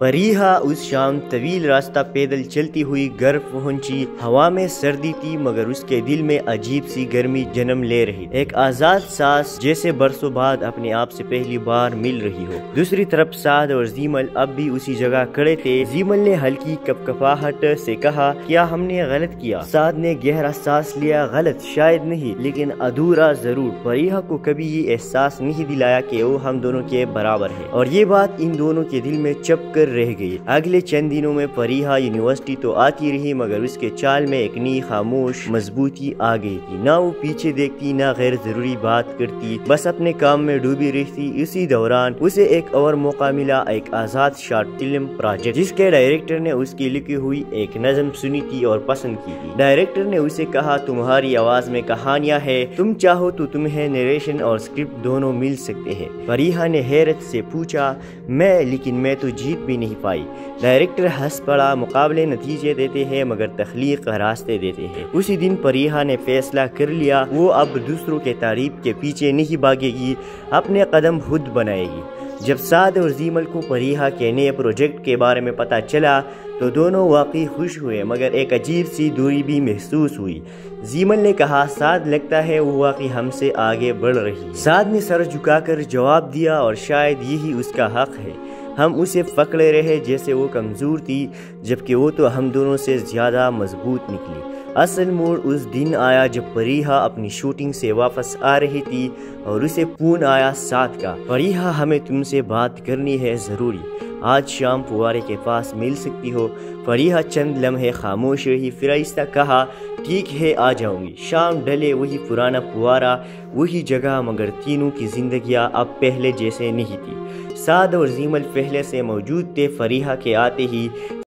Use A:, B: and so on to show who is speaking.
A: فریحہ اس شام طویل راستہ پیدل چلتی ہوئی گھر پہنچی۔ ہوا میں سردی تھی مگر اس کے دل میں عجیب سی گرمی جنم لے رہی، ایک آزاد سانس جیسے برسوں بعد اپنے آپ سے پہلی بار مل رہی ہو۔ دوسری طرف سعد اور زیمل اب بھی اسی جگہ کھڑے تھے۔ زیمل نے ہلکی کپکپاہٹ سے کہا، کیا ہم نے غلط کیا؟ سعد نے گہرا سانس لیا، غلط شاید نہیں لیکن ادھورا ضرور۔ فریحہ کو کبھی یہ احساس نہیں دلایا کہ وہ ہم دونوں کے برابر ہے، اور یہ بات ان دونوں کے دل میں چپ کر رہ گئی۔ اگلے چند دنوں میں فریحہ یونیورسٹی تو آتی رہی مگر اس کے چال میں ایک نئی خاموش مضبوطی آ گئی تھی۔ نہ وہ پیچھے دیکھتی نہ غیر ضروری بات کرتی، بس اپنے کام میں ڈوبی رہتی۔ اسی دوران اسے ایک اور موقع ملا، ایک آزاد شارٹ فلم پروجیکٹ جس کے ڈائریکٹر نے اس کی لکھی ہوئی ایک نظم سنی تھی اور پسند کی تھی۔ ڈائریکٹر نے اسے کہا، تمہاری آواز میں کہانیاں ہیں، تم چاہو تو تمہیں نریشن اور اسکرپٹ دونوں مل سکتے ہیں۔ فریحہ نے حیرت سے پوچھا، لیکن میں تو جیت بھی نہیں پائی۔ ڈائریکٹر ہنس پڑا، مقابلے نتیجے دیتے ہیں مگر تخلیق راستے دیتے ہیں۔ اسی دن فریحہ نے فیصلہ کر لیا، وہ اب دوسروں کے تعریف کے پیچھے نہیں بھاگے گی، اپنے قدم خود بنائے گی۔ جب سعد اور زیمل کو فریحہ کے نئے پروجیکٹ کے بارے میں پتہ چلا تو دونوں واقعی خوش ہوئے مگر ایک عجیب سی دوری بھی محسوس ہوئی۔ زیمل نے کہا، سعد لگتا ہے وہ واقعی ہم سے آگے بڑھ رہی ہے۔ سعد نے سر جھکا کر جواب دیا، اور شاید یہی اس کا حق ہے۔ ہم اسے پکڑے رہے جیسے وہ کمزور تھی، جبکہ وہ تو ہم دونوں سے زیادہ مضبوط نکلی۔ اصل موڑ اس دن آیا جب فریحہ اپنی شوٹنگ سے واپس آ رہی تھی اور اسے فون آیا سعد کا، فریحہ ہمیں تم سے بات کرنی ہے ضروری، آج شام فوارے کے پاس مل سکتی ہو؟ فریحہ چند لمحے خاموش رہی، پھر آہستہ کہا، ٹھیک ہے آ جاؤں گی۔ شام ڈھلے، وہی پرانا فوارہ، وہی جگہ، مگر تینوں کی زندگیاں اب پہلے جیسے نہیں تھی۔ سعد اور زیمل پہلے سے موجود تھے۔ فریحہ کے آتے ہی